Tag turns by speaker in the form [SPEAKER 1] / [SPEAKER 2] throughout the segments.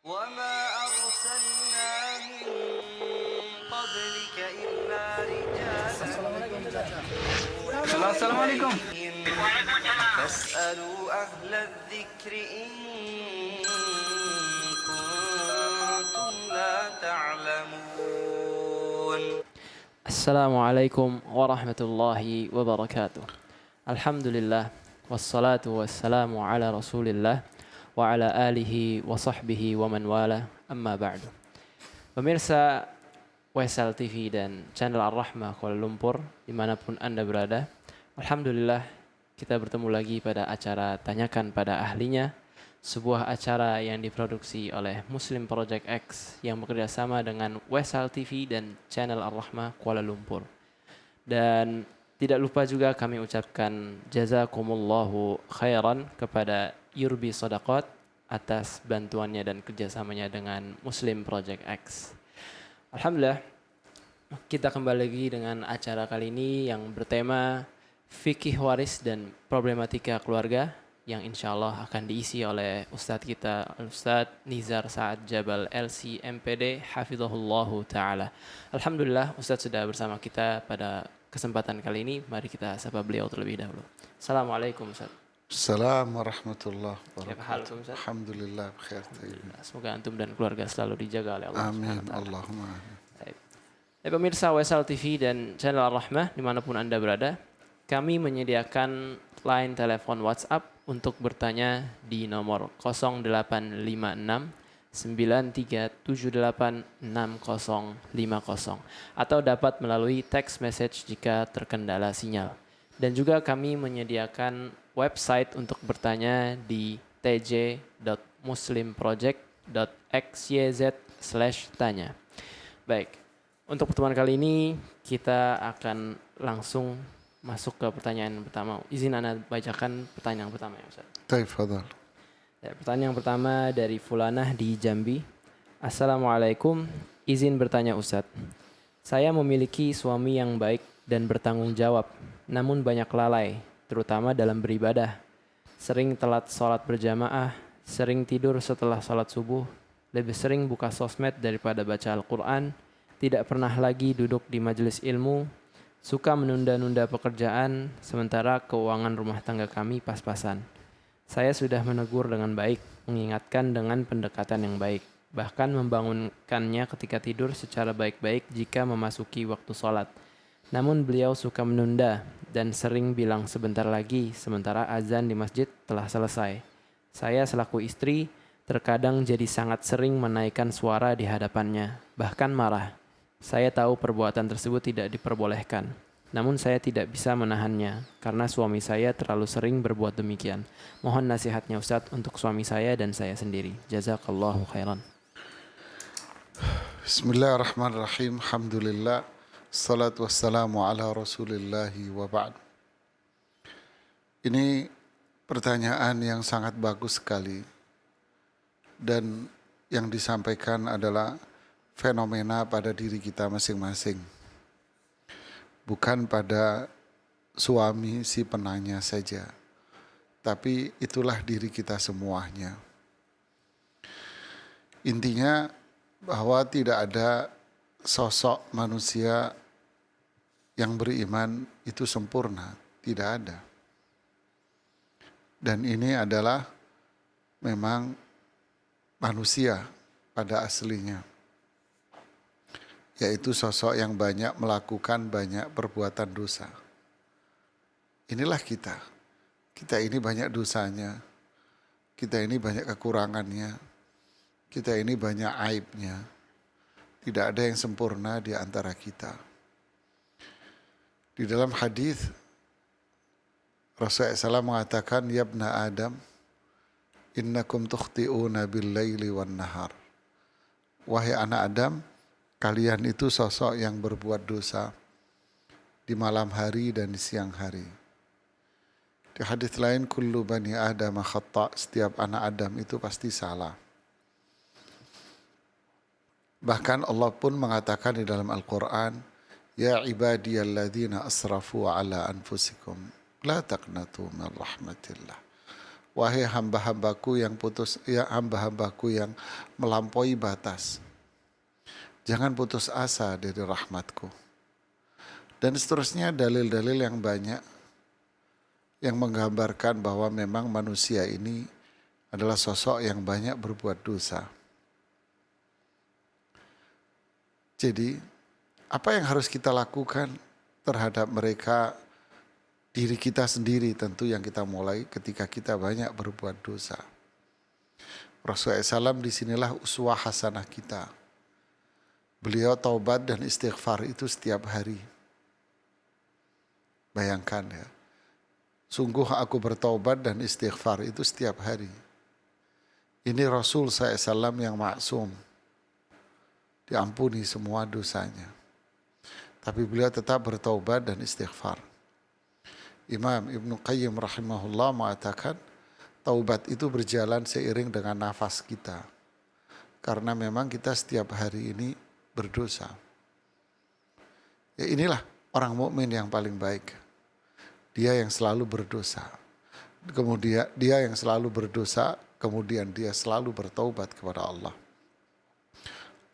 [SPEAKER 1] وما أرسلنا من قبلك إلا رجالا
[SPEAKER 2] Assalamualaikum.
[SPEAKER 1] فاسألوا أهل الذكر إن كنتم لا تعلمون.
[SPEAKER 3] Assalamualaikum warahmatullahi wabarakatuh. Alhamdulillah wassalatu wassalamu ala Rasulillah wa ala alihi wa sahbihi wa man wala, amma ba'du. Pemirsa Wesal TV dan channel Ar-Rahmah Kuala Lumpur dimanapun Anda berada, alhamdulillah kita bertemu lagi pada acara Tanyakan pada Ahlinya, sebuah acara yang diproduksi oleh Muslim Project X yang bekerja sama dengan Wesal TV dan channel Ar-Rahmah Kuala Lumpur. Dan tidak lupa juga kami ucapkan jazakumullahu khairan kepada Yurbi Sadaqat atas bantuannya dan kerjasamanya dengan Muslim Project X. Alhamdulillah, kita kembali lagi dengan acara kali ini yang bertema fikih waris dan problematika keluarga, yang insya Allah akan diisi oleh Ustadz kita, Ustadz Nizar Saad Jabal LC MPD Hafizahullahu Ta'ala. Alhamdulillah, Ustadz sudah bersama kita pada kesempatan kali ini. Mari kita sapa beliau terlebih dahulu. Assalamualaikum Ustadz.
[SPEAKER 4] Assalamualaikum warahmatullahi
[SPEAKER 3] wabarakatuh.
[SPEAKER 4] wabarakatuh. Alhamdulillah bkhair.
[SPEAKER 3] Semoga antum dan keluarga selalu dijaga oleh Allah.
[SPEAKER 4] Amin. Allahumma amin.
[SPEAKER 3] Pemirsa Wesal TV dan channel Ar-Rahmah dimanapun Anda berada, kami menyediakan line telepon WhatsApp untuk bertanya di nomor 0856 9378 6050 atau dapat melalui text message jika terkendala sinyal. Dan juga kami menyediakan website untuk bertanya di tj.muslimproject.xyz/tanya. Baik, untuk pertemuan kali ini kita akan langsung masuk ke pertanyaan pertama. Izin Anda bacakan pertanyaan pertama ya Ustaz.
[SPEAKER 4] Tafadhal.
[SPEAKER 3] Ya, pertanyaan pertama dari Fulanah di Jambi. Assalamualaikum, izin bertanya Ustaz. Saya memiliki suami yang baik dan bertanggung jawab, namun banyak lalai, terutama dalam beribadah. Sering telat sholat berjamaah, sering tidur setelah sholat subuh, lebih sering buka sosmed daripada baca Al-Quran, tidak pernah lagi duduk di majelis ilmu, suka menunda-nunda pekerjaan, sementara keuangan rumah tangga kami pas-pasan. Saya sudah menegur dengan baik, mengingatkan dengan pendekatan yang baik, bahkan membangunkannya ketika tidur secara baik-baik jika memasuki waktu sholat. Namun beliau suka menunda dan sering bilang sebentar lagi, sementara azan di masjid telah selesai. Saya selaku istri terkadang jadi sangat sering menaikkan suara di hadapannya, bahkan marah. Saya tahu perbuatan tersebut tidak diperbolehkan, namun saya tidak bisa menahannya karena suami saya terlalu sering berbuat demikian. Mohon nasihatnya Ustadz untuk suami saya dan saya sendiri. Jazakallahu khairan.
[SPEAKER 4] Bismillahirrahmanirrahim. Alhamdulillah. Salatu wassalamu ala rasulillahi wa ba'd. Ini pertanyaan yang sangat bagus sekali. Dan yang disampaikan adalah fenomena pada diri kita masing-masing. Bukan pada suami si penanya saja. Tapi itulah diri kita semuanya. Intinya bahwa tidak ada sosok manusia yang beriman itu sempurna, tidak ada. Dan ini adalah memang manusia pada aslinya, yaitu sosok yang banyak melakukan banyak perbuatan dosa. Inilah kita. Kita ini banyak dosanya, kita ini banyak kekurangannya, kita ini banyak aibnya. Tidak ada yang sempurna di antara kita. Di dalam hadis Rasulullah SAW mengatakan, ya ibna Adam, innakum tukhti'una bil-laili wan-nahar. Wahai anak Adam, kalian itu sosok yang berbuat dosa di malam hari dan di siang hari. Di hadis lain, kullu bani Adam khata', setiap anak Adam itu pasti salah. Bahkan Allah pun mengatakan di dalam Al-Quran, ya ibadiyalladzina asrafu ala anfusikum la taqnatu min rahmatillah. wahai hamba-hambaku yang hamba-hambaku yang melampaui batas, jangan putus asa dari rahmatku. Dan seterusnya dalil-dalil yang banyak yang menggambarkan bahwa memang manusia ini adalah sosok yang banyak berbuat dosa. Jadi apa yang harus kita lakukan terhadap mereka, diri kita sendiri tentu yang kita mulai ketika kita banyak berbuat dosa. Rasulullah SAW disinilah uswah hasanah kita. Beliau taubat dan istighfar itu setiap hari. Bayangkan ya, sungguh aku bertaubat dan istighfar itu setiap hari. Ini Rasul SAW yang maksum, diampuni semua dosanya. Tapi beliau tetap bertaubat dan istighfar. Imam Ibnu Qayyim rahimahullah mengatakan, taubat itu berjalan seiring dengan nafas kita. Karena memang kita setiap hari ini berdosa. Ya inilah orang mukmin yang paling baik. Dia yang selalu berdosa. Kemudian dia yang selalu berdosa, kemudian dia selalu bertaubat kepada Allah.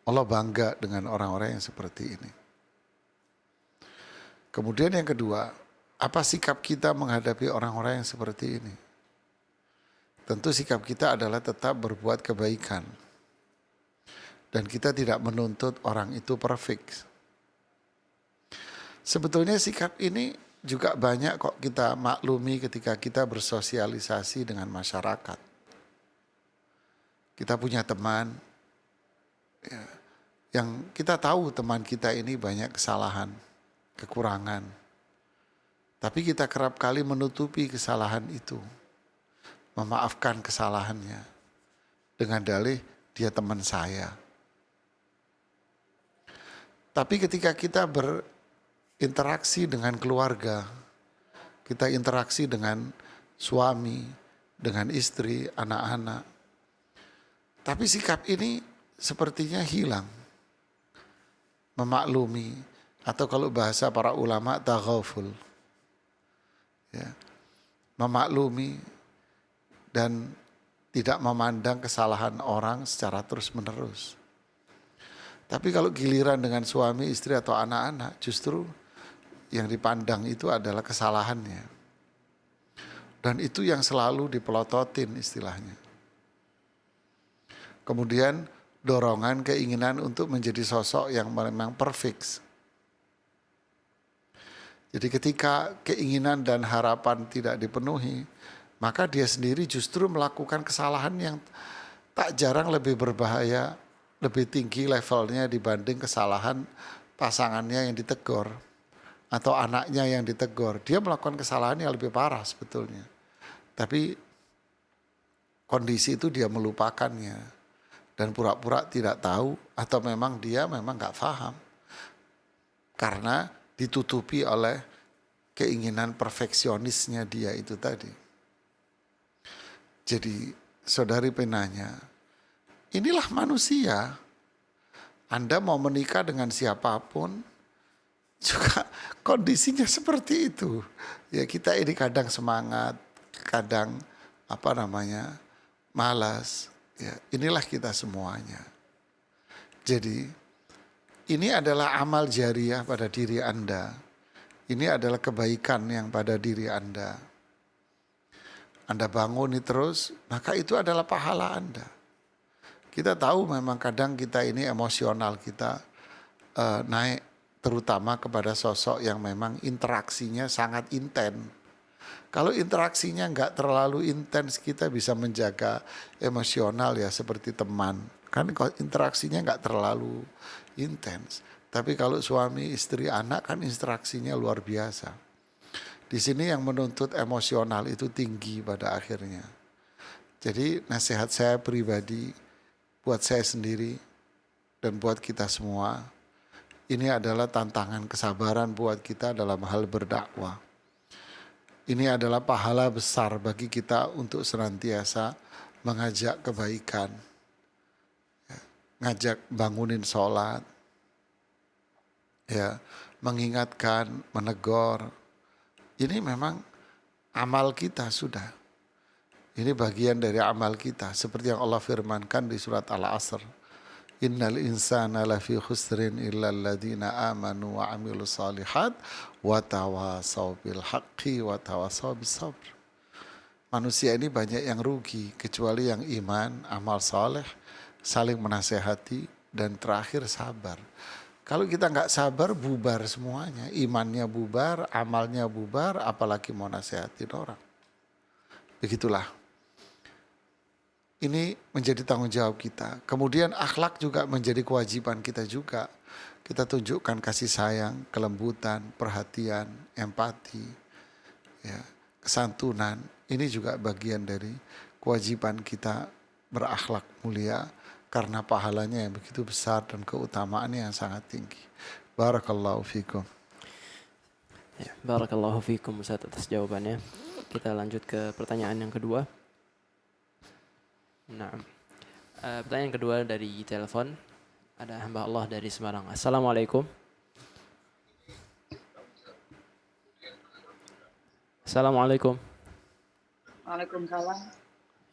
[SPEAKER 4] Allah bangga dengan orang-orang yang seperti ini. Kemudian yang kedua, apa sikap kita menghadapi orang-orang yang seperti ini? Tentu sikap kita adalah tetap berbuat kebaikan. Dan kita tidak menuntut orang itu perfect. Sebetulnya sikap ini juga banyak kok kita maklumi ketika kita bersosialisasi dengan masyarakat. Kita punya teman, ya, yang kita tahu teman kita ini banyak kesalahan, kekurangan. Tapi kita kerap kali menutupi kesalahan itu, memaafkan kesalahannya dengan dalih dia teman saya. Tapi ketika kita berinteraksi dengan keluarga, kita interaksi dengan suami, dengan istri, anak-anak. Tapi sikap ini sepertinya hilang. Memaklumi, atau kalau bahasa para ulama taghaful. Ya. Memaklumi dan tidak memandang kesalahan orang secara terus-menerus. Tapi kalau giliran dengan suami, istri atau anak-anak, justru yang dipandang itu adalah kesalahannya. Dan itu yang selalu dipelototin istilahnya. Kemudian dorongan, keinginan untuk menjadi sosok yang memang perfect. Jadi ketika keinginan dan harapan tidak dipenuhi, maka dia sendiri justru melakukan kesalahan yang tak jarang lebih berbahaya, lebih tinggi levelnya dibanding kesalahan pasangannya yang ditegur atau anaknya yang ditegur. Dia melakukan kesalahan yang lebih parah sebetulnya. Tapi kondisi itu dia melupakannya dan pura-pura tidak tahu atau memang dia memang gak paham. Karena ditutupi oleh keinginan perfeksionisnya dia itu tadi. Jadi saudari penanya, inilah manusia. Anda mau menikah dengan siapapun, juga kondisinya seperti itu. Ya kita ini kadang semangat, kadang malas. Ya inilah kita semuanya. Jadi ini adalah amal jariah pada diri Anda. Ini adalah kebaikan yang pada diri Anda. Anda banguni terus, maka itu adalah pahala Anda. Kita tahu memang kadang kita ini emosional kita naik, terutama kepada sosok yang memang interaksinya sangat intens. Kalau interaksinya nggak terlalu intens, kita bisa menjaga emosional ya seperti teman. Kan interaksinya nggak terlalu intens. Tapi kalau suami, istri, anak kan interaksinya luar biasa. Di sini yang menuntut emosional itu tinggi pada akhirnya. Jadi nasihat saya pribadi, buat saya sendiri dan buat kita semua, ini adalah tantangan kesabaran buat kita dalam hal berdakwah. Ini adalah pahala besar bagi kita untuk senantiasa mengajak kebaikan, ngajak bangunin sholat, ya, mengingatkan, menegur. Ini memang amal kita sudah. Ini bagian dari amal kita. Seperti yang Allah firmankan di surat Al-Asr. Innal insana lafi khusrin illa alladhina amanu wa amilu salihat wa tawasaw bil haqqi wa tawasaw bis sabr. Manusia ini banyak yang rugi kecuali yang iman, amal soleh, saling menasehati, dan terakhir sabar. Kalau kita nggak sabar, bubar semuanya. Imannya bubar, amalnya bubar, apalagi mau nasihatin orang. Begitulah. Ini menjadi tanggung jawab kita. Kemudian akhlak juga menjadi kewajiban kita juga. Kita tunjukkan kasih sayang, kelembutan, perhatian, empati, ya, kesantunan. Ini juga bagian dari kewajiban kita berakhlak mulia karena pahalanya yang begitu besar dan keutamaannya yang sangat tinggi. Barakallahu fikum.
[SPEAKER 3] Ya, barakallahu fikum Ustaz atas jawabannya. Kita lanjut ke pertanyaan yang kedua. Nah, pertanyaan kedua dari telepon. Ada hamba Allah dari Semarang. Assalamualaikum. Assalamualaikum.
[SPEAKER 2] Waalaikumsalam.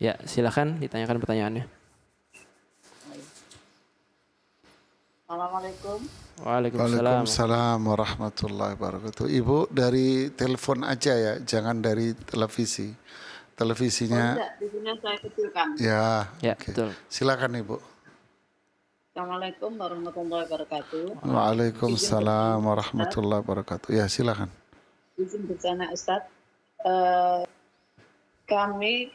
[SPEAKER 3] Ya, silakan ditanyakan pertanyaannya.
[SPEAKER 2] Assalamualaikum.
[SPEAKER 3] Waalaikumsalam.
[SPEAKER 4] Waalaikumsalam warahmatullahi wabarakatuh. Ibu dari telepon aja ya, jangan dari televisi. Televisinya.
[SPEAKER 2] Tidak, di sini saya kecilkan.
[SPEAKER 4] Ya,
[SPEAKER 3] Ya,
[SPEAKER 4] oke.
[SPEAKER 3] betul.
[SPEAKER 4] Silakan Ibu.
[SPEAKER 2] Assalamualaikum warahmatullahi wabarakatuh.
[SPEAKER 4] Waalaikumsalam warahmatullahi wabarakatuh. Ya, silakan.
[SPEAKER 2] Izin bertanya Ustadz. Kami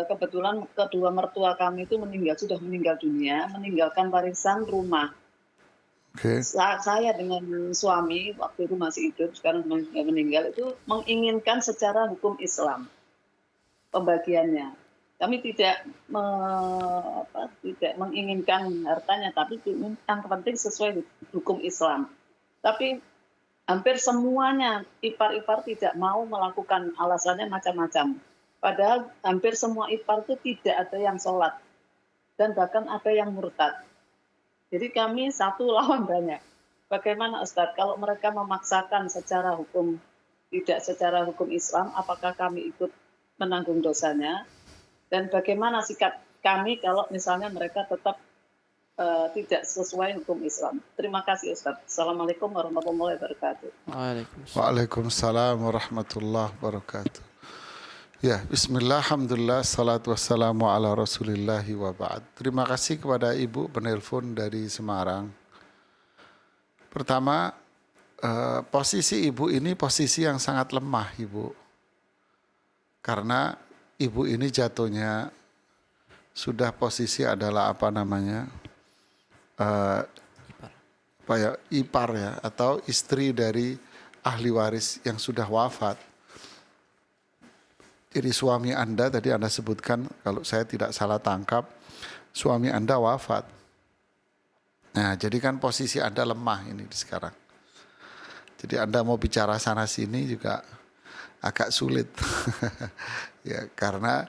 [SPEAKER 2] kebetulan kedua mertua kami itu sudah meninggal dunia, meninggalkan warisan rumah.
[SPEAKER 4] Oke.
[SPEAKER 2] Saya dengan suami waktu itu masih hidup, sekarang meninggal, itu menginginkan secara hukum Islam pembagiannya. Kami tidak menginginkan hartanya, tapi yang penting sesuai hukum Islam. Tapi hampir semuanya ipar-ipar tidak mau melakukan, alasannya macam-macam. Padahal hampir semua ipar itu tidak ada yang sholat. Dan bahkan ada yang murtad. Jadi kami satu lawan banyak. Bagaimana Ustadz, kalau mereka memaksakan secara hukum, tidak secara hukum Islam, apakah kami ikut menanggung dosanya? Dan bagaimana sikap kami kalau misalnya mereka tetap tidak sesuai hukum Islam? Terima kasih Ustadz. Assalamualaikum warahmatullahi wabarakatuh.
[SPEAKER 3] Waalaikumsalam.
[SPEAKER 4] Waalaikumsalam warahmatullahi wabarakatuh. Ya, bismillah, alhamdulillah, salatu wassalamu ala rasulillahi wa ba'd. Terima kasih kepada Ibu penelpon dari Semarang. Pertama, posisi Ibu ini posisi yang sangat lemah, Ibu. Karena Ibu ini jatuhnya sudah posisi adalah ipar ya, atau istri dari ahli waris yang sudah wafat. Jadi suami Anda tadi Anda sebutkan, kalau saya tidak salah tangkap, suami Anda wafat. Nah, jadi kan posisi Anda lemah ini sekarang. Jadi Anda mau bicara sana sini juga agak sulit. Ya, karena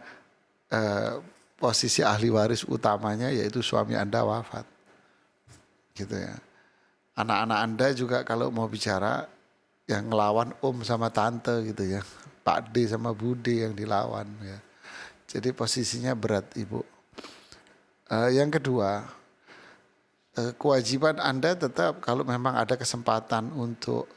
[SPEAKER 4] posisi ahli waris utamanya yaitu suami Anda wafat. Gitu ya. Anak-anak Anda juga kalau mau bicara yang ngelawan sama tante gitu ya. Pak D sama Bude yang dilawan ya. Jadi posisinya berat Ibu. Yang kedua, kewajiban Anda tetap kalau memang ada kesempatan untuk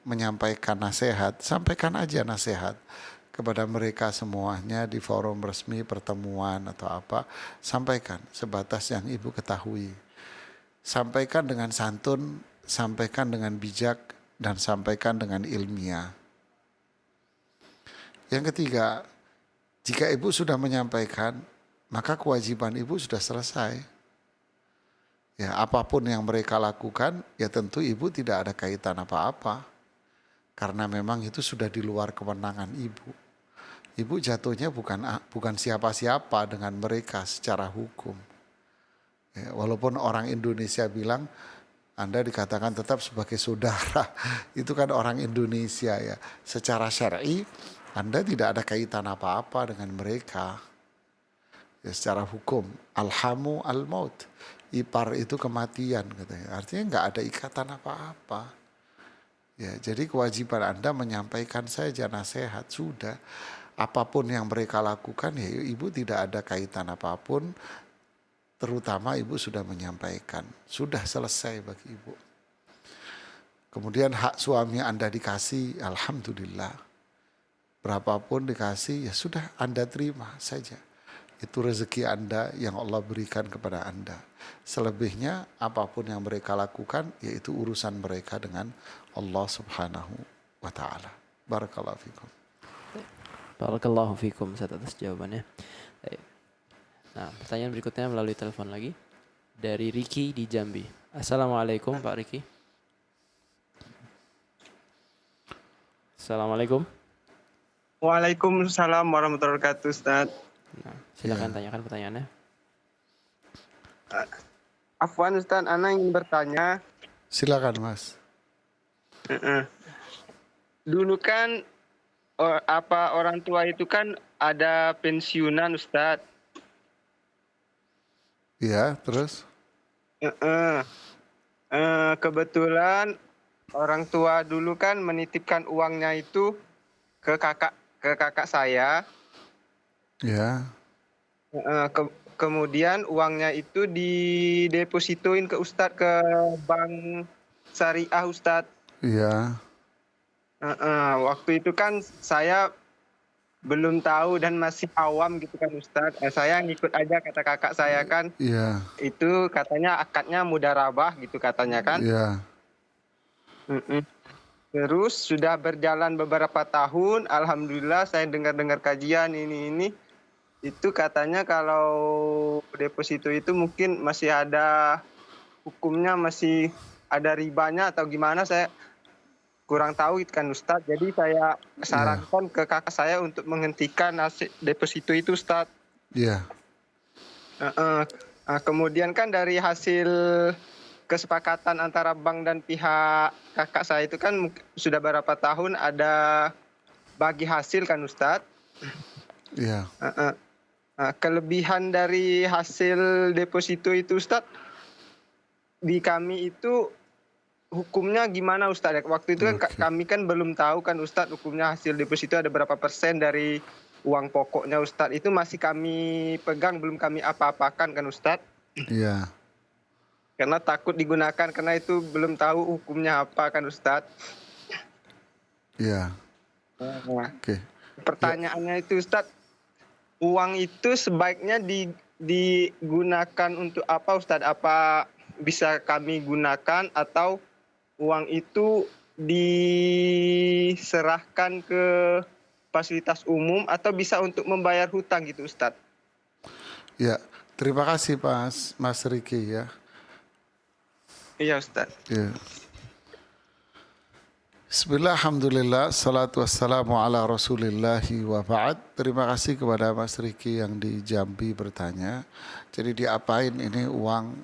[SPEAKER 4] menyampaikan nasihat, sampaikan aja nasihat kepada mereka semuanya di forum resmi pertemuan atau apa, sampaikan sebatas yang Ibu ketahui. Sampaikan dengan santun, sampaikan dengan bijak, dan sampaikan dengan ilmiah. Yang ketiga, jika Ibu sudah menyampaikan, maka kewajiban Ibu sudah selesai. Ya, apapun yang mereka lakukan, ya tentu Ibu tidak ada kaitan apa-apa. Karena memang itu sudah di luar kewenangan Ibu. Ibu jatuhnya bukan siapa-siapa dengan mereka secara hukum. Ya, walaupun orang Indonesia bilang, Anda dikatakan tetap sebagai saudara. Itu kan orang Indonesia ya. Secara syar'i, Anda tidak ada kaitan apa-apa dengan mereka. Ya, secara hukum, alhamu al-maut. Ipar itu kematian katanya. Artinya nggak ada ikatan apa-apa. Ya, jadi kewajiban Anda menyampaikan saja nasihat sudah. apapun yang mereka lakukan ya ibu tidak ada kaitan apapun, terutama ibu sudah menyampaikan, sudah selesai bagi ibu. Kemudian hak suami Anda dikasih, alhamdulillah. Berapapun dikasih ya sudah Anda terima saja. Itu rezeki Anda yang Allah berikan kepada Anda. Selebihnya apapun yang mereka lakukan yaitu urusan mereka dengan Allah Subhanahu wa taala. Barakallahu fikum.
[SPEAKER 3] Barakallahu fikum Ustaz atas jawabannya. Baik. Nah, pertanyaan berikutnya melalui telepon lagi dari Riki di Jambi. Assalamualaikum Pak Riki. Assalamualaikum.
[SPEAKER 5] Waalaikumsalam warahmatullahi wabarakatuh, Ustaz.
[SPEAKER 3] Nah, silakan tanyakan pertanyaannya.
[SPEAKER 5] Afwan Ustaz, Ana ingin bertanya.
[SPEAKER 4] Silakan Mas.
[SPEAKER 5] Dulu kan orang tua itu kan ada pensiunan, Ustaz.
[SPEAKER 4] Iya, terus?
[SPEAKER 5] Kebetulan orang tua dulu kan menitipkan uangnya itu ke kakak saya.
[SPEAKER 4] Ya.
[SPEAKER 5] Kemudian uangnya itu didepositoin ke Ustadz ke bank syariah, Ustadz.
[SPEAKER 4] Iya.
[SPEAKER 5] Waktu itu kan saya belum tahu dan masih awam gitu kan Ustadz. Saya ngikut aja kata kakak saya kan.
[SPEAKER 4] Iya.
[SPEAKER 5] Itu katanya akadnya mudarabah gitu katanya kan.
[SPEAKER 4] Iya.
[SPEAKER 5] Terus sudah berjalan beberapa tahun, alhamdulillah saya dengar-dengar kajian ini. Itu katanya kalau deposito itu mungkin masih ada hukumnya, masih ada ribanya atau gimana, saya kurang tahu itu kan Ustadz. Jadi saya sarankan ke kakak saya untuk menghentikan deposito itu Ustadz.
[SPEAKER 4] Iya.
[SPEAKER 5] Kemudian kan dari hasil kesepakatan antara bank dan pihak kakak saya itu kan sudah berapa tahun ada bagi hasil kan Ustadz.
[SPEAKER 4] Iya.
[SPEAKER 5] Kelebihan dari hasil deposito itu Ustadz, di kami itu hukumnya gimana Ustadz? Waktu itu kan kami kan belum tahu kan Ustadz hukumnya hasil deposito ada berapa persen dari uang pokoknya Ustadz. Itu masih kami pegang, belum kami apa-apakan kan Ustadz.
[SPEAKER 4] Iya.
[SPEAKER 5] Karena takut digunakan, karena itu belum tahu hukumnya apa kan Ustadz.
[SPEAKER 4] Iya. Oke.
[SPEAKER 5] Pertanyaannya itu Ustadz, uang itu sebaiknya digunakan untuk apa Ustadz? Apa bisa kami gunakan atau uang itu diserahkan ke fasilitas umum atau bisa untuk membayar hutang gitu Ustadz?
[SPEAKER 4] Ya, terima kasih Mas Riki ya.
[SPEAKER 5] Iya Ustaz.
[SPEAKER 4] Ya. Bismillah, alhamdulillah, salatu wassalamu ala rasulillahi wa ba'd. Terima kasih kepada Mas Riki yang di Jambi bertanya. Jadi diapain ini uang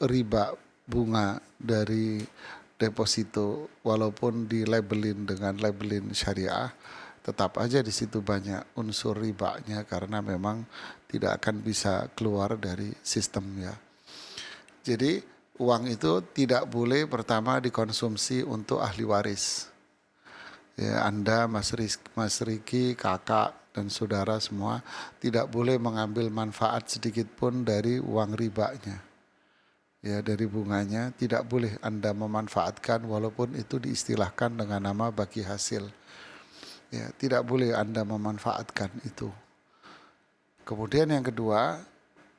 [SPEAKER 4] riba bunga dari deposito, walaupun dilabelin dengan labelin syariah, tetap aja di situ banyak unsur ribanya karena memang tidak akan bisa keluar dari sistem ya. Jadi uang itu tidak boleh pertama dikonsumsi untuk ahli waris. Ya, Anda, Mas Riki, kakak dan saudara semua tidak boleh mengambil manfaat sedikit pun dari uang ribanya. Ya, dari bunganya tidak boleh Anda memanfaatkan walaupun itu diistilahkan dengan nama bagi hasil. Ya, tidak boleh Anda memanfaatkan itu. Kemudian yang kedua,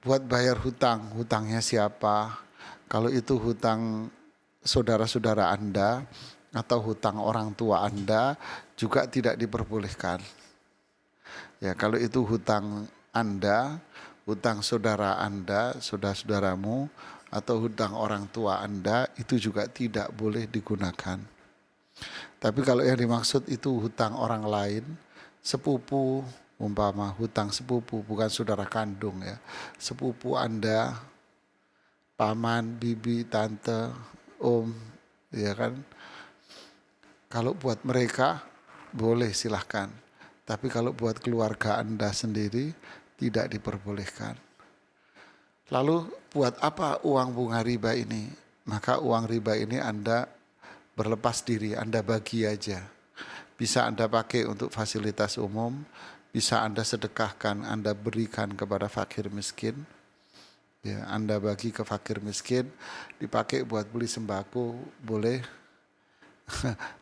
[SPEAKER 4] buat bayar hutang, hutangnya siapa? Kalau itu hutang saudara-saudara Anda atau hutang orang tua Anda juga tidak diperbolehkan. Ya, kalau itu hutang Anda, hutang saudara Anda, saudara-saudaramu atau hutang orang tua Anda itu juga tidak boleh digunakan. Tapi kalau yang dimaksud itu hutang orang lain, sepupu, umpama hutang sepupu bukan saudara kandung ya. Sepupu Anda, paman, bibi, tante, om, ya kan. Kalau buat mereka boleh silahkan. Tapi kalau buat keluarga Anda sendiri tidak diperbolehkan. Lalu buat apa uang bunga riba ini? Maka uang riba ini Anda berlepas diri, Anda bagi aja. Bisa Anda pakai untuk fasilitas umum, bisa Anda sedekahkan, Anda berikan kepada fakir miskin. Ya, Anda bagi ke fakir miskin, dipakai buat beli sembako, boleh.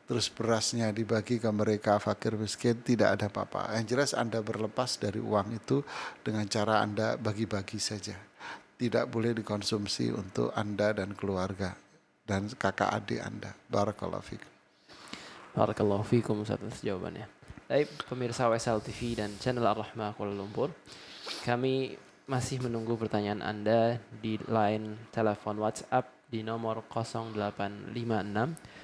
[SPEAKER 4] Terus berasnya dibagi ke mereka fakir miskin, tidak ada apa-apa. Yang jelas Anda berlepas dari uang itu dengan cara Anda bagi-bagi saja. Tidak boleh dikonsumsi untuk Anda dan keluarga dan kakak adik Anda. Barakallahu fikum.
[SPEAKER 3] Barakallahu fikum Ustaz atas jawabannya. Baik, pemirsa WSL TV dan channel Ar-Rahmah Kuala Lumpur, kami masih menunggu pertanyaan Anda di line telepon WhatsApp di nomor 0856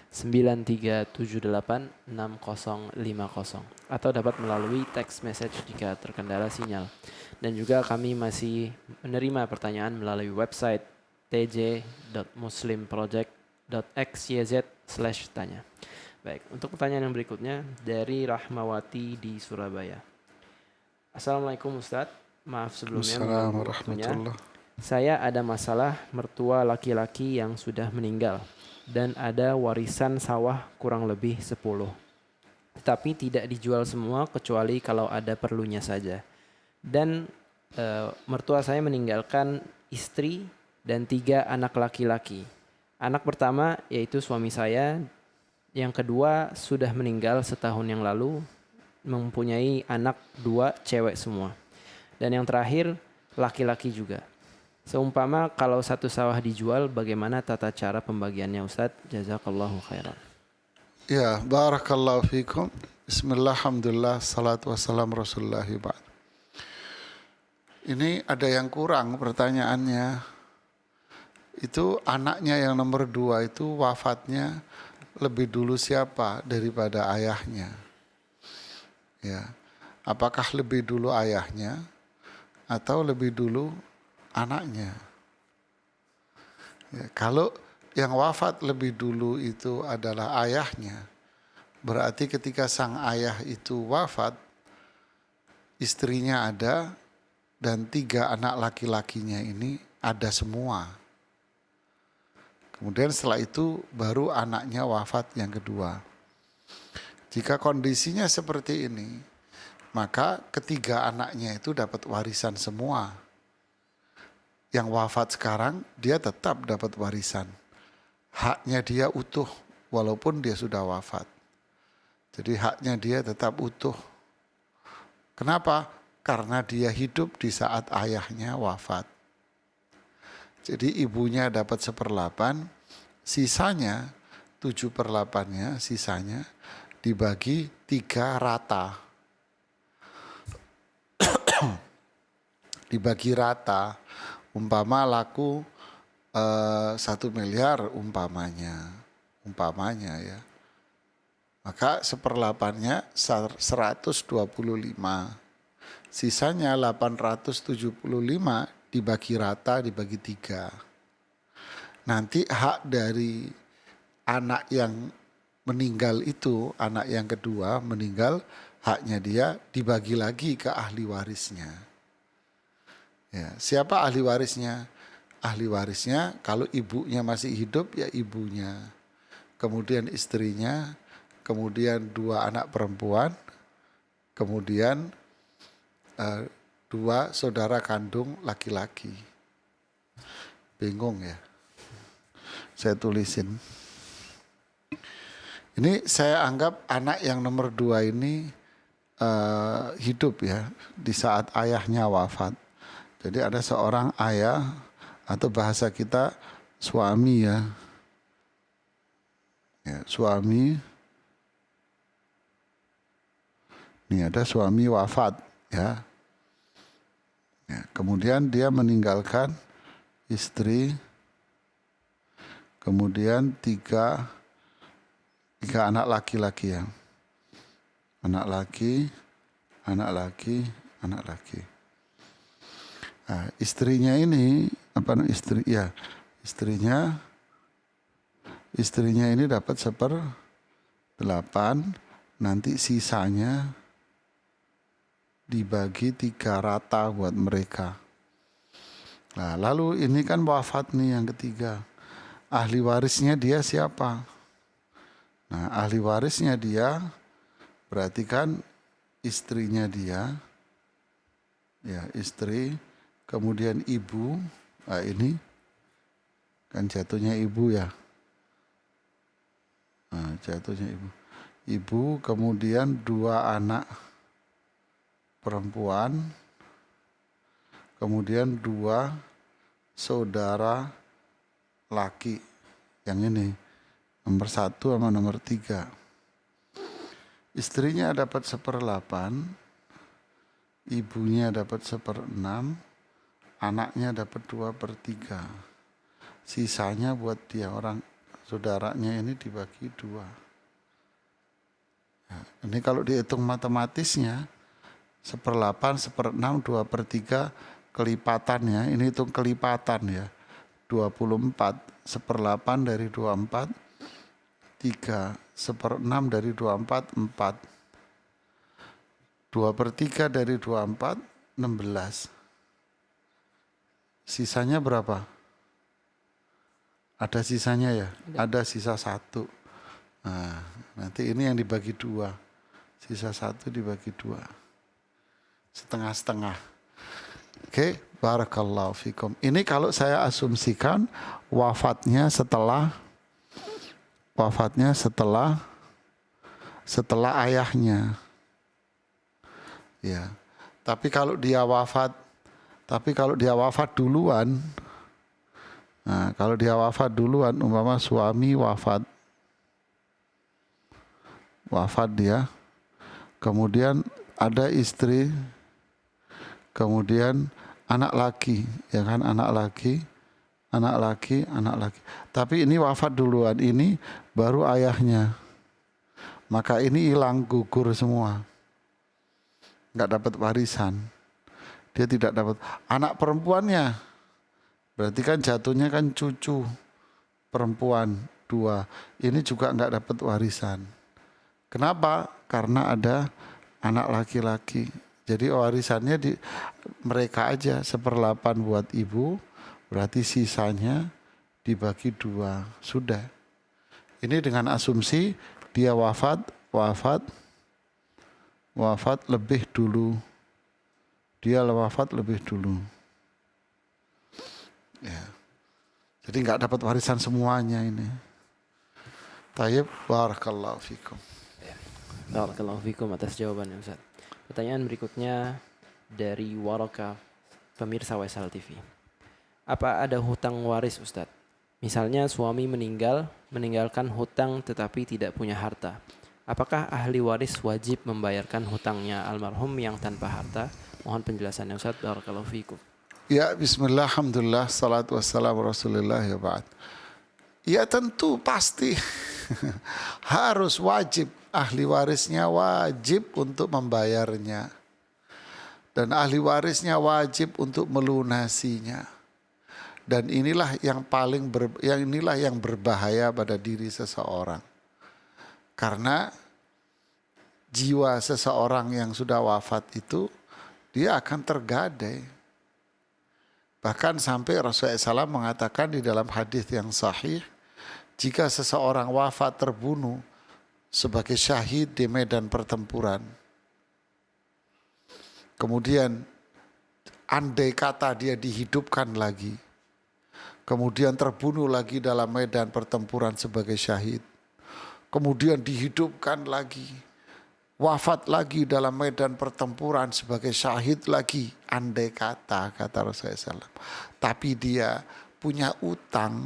[SPEAKER 3] 9378 6050 atau dapat melalui text message jika terkendala sinyal. Dan juga kami masih menerima pertanyaan melalui website tj.muslimproject.xyz/tanya. Baik, untuk pertanyaan yang berikutnya dari Rahmawati di Surabaya. Assalamualaikum Ustadz. Maaf sebelumnya mengganggu waktunya. Saya ada masalah mertua laki-laki yang sudah meninggal dan ada warisan sawah kurang lebih 10. Tetapi tidak dijual semua kecuali kalau ada perlunya saja. Dan mertua saya meninggalkan istri dan 3 anak laki-laki. Anak pertama yaitu suami saya, yang kedua sudah meninggal setahun yang lalu, mempunyai anak 2 cewek semua. Dan yang terakhir laki-laki juga. Seumpama kalau satu sawah dijual, bagaimana tata cara pembagiannya Ustadz? Jazakallahu khairan.
[SPEAKER 4] Ya, barakallahu fikum. Bismillah, alhamdulillah, salatu wassalamu rasulullah ba'd. Ini ada yang kurang pertanyaannya. Itu anaknya yang nomor 2 itu wafatnya lebih dulu siapa daripada ayahnya? Ya, apakah lebih dulu ayahnya atau lebih dulu anaknya? Ya, kalau yang wafat lebih dulu itu adalah ayahnya, berarti ketika sang ayah itu wafat, istrinya ada dan 3 anak laki-lakinya ini ada semua. Kemudian setelah itu baru anaknya wafat yang kedua. Jika kondisinya seperti ini, maka ketiga anaknya itu dapat warisan semua. Yang wafat sekarang dia tetap dapat warisan. Haknya dia utuh walaupun dia sudah wafat. Jadi haknya dia tetap utuh. Kenapa? Karena dia hidup di saat ayahnya wafat. Jadi ibunya dapat 1/8, sisanya 7/8-nya sisanya dibagi 3 rata. Dibagi rata, umpama laku 1 miliar umpamanya ya. Maka 1/8-nya 125. Sisanya 875 dibagi rata, dibagi 3. Nanti hak dari anak yang meninggal itu, anak yang kedua meninggal, haknya dia dibagi lagi ke ahli warisnya. Ya, siapa ahli warisnya? Ahli warisnya kalau ibunya masih hidup ya ibunya. Kemudian istrinya, kemudian 2 anak perempuan, kemudian 2 saudara kandung laki-laki. Bingung ya? Saya tulisin. Ini saya anggap anak yang nomor 2 ini hidup ya di saat ayahnya wafat. Jadi ada seorang ayah atau bahasa kita suami ya. Ya, suami. Ini ada suami wafat ya. Ya, kemudian dia meninggalkan istri, kemudian 3 anak laki-laki ya. Anak laki. Nah, istrinya ini istrinya ini dapat 1/8, nanti sisanya dibagi 3 rata buat mereka. Nah, lalu ini kan wafat nih yang ketiga. Ahli warisnya dia siapa? Nah, ahli warisnya dia berarti kan istrinya dia, ya istri, kemudian ibu, nah ini kan jatuhnya ibu ya, nah, jatuhnya ibu, ibu kemudian 2 anak perempuan, kemudian 2 saudara laki, yang ini nomor 1 sama nomor 3. Istrinya dapat 1/8, ibunya dapat 1/6, anaknya dapat 2/3. Sisanya buat dia, orang saudaranya ini dibagi 2. Nah, ini kalau dihitung matematisnya 1/8, 1/6, 2/3 kelipatannya, ini hitung kelipatan ya. 24, 1/8 dari 24, 3, 1/6 dari 24, 4. 2/3 dari 24, 16. Sisanya berapa? Ada sisanya ya? Ada sisa 1. Nah, nanti ini yang dibagi 2. Sisa 1 dibagi 2. Setengah-setengah. Oke, barakallahu fikum. Ini kalau saya asumsikan wafatnya setelah ayahnya. Ya. Tapi kalau dia wafat duluan, nah, kalau dia wafat duluan, umpama suami wafat dia, kemudian ada istri, kemudian anak laki, ya kan, anak laki. Tapi ini wafat duluan, ini baru ayahnya. Maka ini hilang, gugur semua. Nggak dapat warisan. Dia tidak dapat. Anak perempuannya, berarti kan jatuhnya kan cucu perempuan 2. Ini juga nggak dapat warisan. Kenapa? Karena ada anak laki-laki. Jadi warisannya mereka aja, 1/8 buat ibu, berarti sisanya dibagi 2. Sudah. Ini dengan asumsi dia wafat lebih dulu. Dia wafat lebih dulu. Ya. Jadi nggak dapat warisan semuanya ini. Tayyib, barakallahu fikum.
[SPEAKER 3] Barakallahu fikum atas jawabannya Ustaz. Pertanyaan berikutnya dari Waraka, pemirsa Waisal TV. Apa ada hutang waris Ustaz? Misalnya suami meninggalkan hutang tetapi tidak punya harta. Apakah ahli waris wajib membayarkan hutangnya almarhum yang tanpa harta? Mohon penjelasannya Ustaz. Barakallahu fikum.
[SPEAKER 4] Ya, bismillah, alhamdulillah, salatu wassalamu rasulillah, ya ba'd. Ya tentu pasti harus wajib, ahli warisnya wajib untuk membayarnya. Dan ahli warisnya wajib untuk melunasinya. Dan inilah yang yang berbahaya pada diri seseorang. Karena jiwa seseorang yang sudah wafat itu, dia akan tergadai. Bahkan sampai Rasulullah SAW mengatakan di dalam hadis yang sahih, jika seseorang wafat terbunuh sebagai syahid di medan pertempuran, kemudian andai kata dia dihidupkan lagi, kemudian terbunuh lagi dalam medan pertempuran sebagai syahid, kemudian dihidupkan lagi, wafat lagi dalam medan pertempuran sebagai syahid lagi, andai kata Rasulullah SAW. Tapi dia punya utang,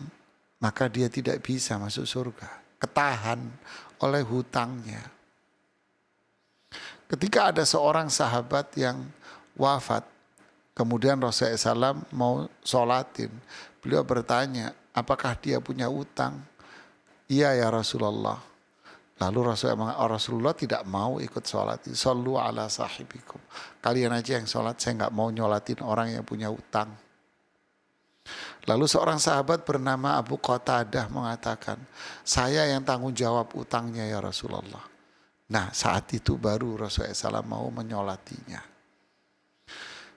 [SPEAKER 4] maka dia tidak bisa masuk surga. Ketahan oleh hutangnya. Ketika ada seorang sahabat yang wafat, kemudian Rasulullah SAW mau sholatin, beliau bertanya, apakah dia punya utang? Iya ya Rasulullah. Lalu Rasulullah tidak mau ikut sholat. Sallu ala sahibikum. Kalian aja yang sholat, saya nggak mau nyolatin orang yang punya utang. Lalu seorang sahabat bernama Abu Qatadah mengatakan, saya yang tanggung jawab utangnya ya Rasulullah. Nah, saat itu baru Rasulullah SAW mau menyolatinya.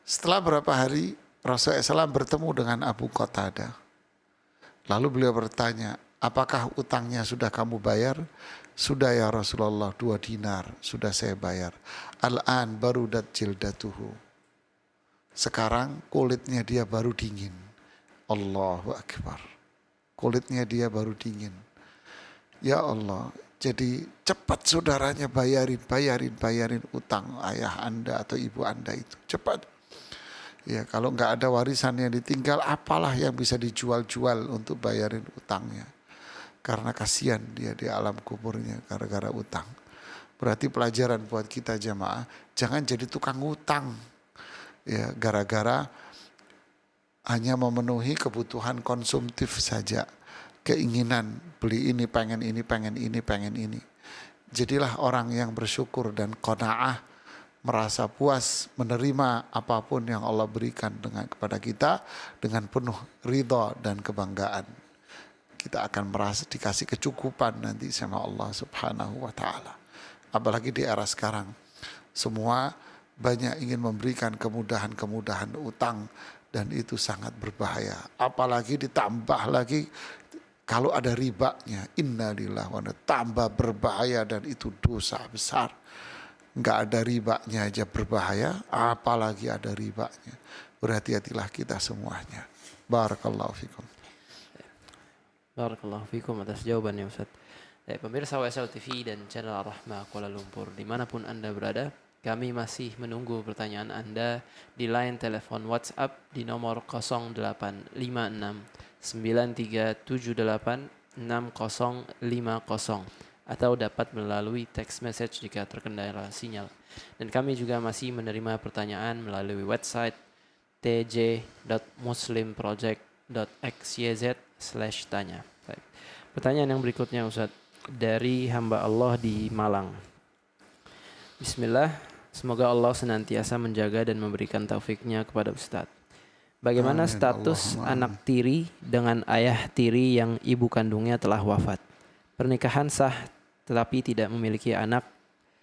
[SPEAKER 4] Setelah beberapa hari Rasulullah SAW bertemu dengan Abu Qatadah. Lalu beliau bertanya, apakah utangnya sudah kamu bayar? Sudah ya Rasulullah, 2 dinar sudah saya bayar. Al-an barudat jildatuhu. Sekarang kulitnya dia baru dingin. Allahu Akbar. Kulitnya dia baru dingin. Ya Allah, jadi cepat saudaranya bayarin utang ayah Anda atau ibu Anda itu. Cepat. Ya, kalau nggak ada warisan yang ditinggal, apalah yang bisa dijual-jual untuk bayarin utangnya. Karena kasihan dia di alam kuburnya gara-gara utang. Berarti pelajaran buat kita jamaah, jangan jadi tukang utang. Ya, gara-gara hanya memenuhi kebutuhan konsumtif saja. Keinginan beli ini, pengen ini, pengen ini, pengen ini. Jadilah orang yang bersyukur dan qanaah, merasa puas menerima apapun yang Allah berikan kepada kita dengan penuh ridha dan kebanggaan. Kita akan merasa dikasih kecukupan nanti sama Allah Subhanahu wa taala. Apalagi di era sekarang, semua banyak ingin memberikan kemudahan-kemudahan utang dan itu sangat berbahaya. Apalagi ditambah lagi kalau ada ribanya, innalillahi wa inna, tambah berbahaya dan itu dosa besar. Enggak ada ribanya aja berbahaya, apalagi ada ribanya. Berhati-hatilah kita semuanya. Barakallahu fikum.
[SPEAKER 3] Barakallahu fikum atas jawabannya Ustaz. Pemirsa WSL TV dan channel Ar-Rahmah Kuala Lumpur, dimanapun Anda berada, kami masih menunggu pertanyaan Anda di line telepon WhatsApp di nomor 0856 9378 6050 atau dapat melalui text message jika terkendala sinyal. Dan kami juga masih menerima pertanyaan melalui website tj.muslimproject.xyz/tanya. Pertanyaan yang berikutnya Ustaz, dari hamba Allah di Malang. Bismillah, semoga Allah senantiasa menjaga dan memberikan taufiknya kepada Ustadz. Bagaimana
[SPEAKER 4] Amin,
[SPEAKER 3] status
[SPEAKER 4] Allahumma
[SPEAKER 3] anak tiri dengan ayah tiri yang ibu kandungnya telah wafat? Pernikahan sah tetapi tidak memiliki anak.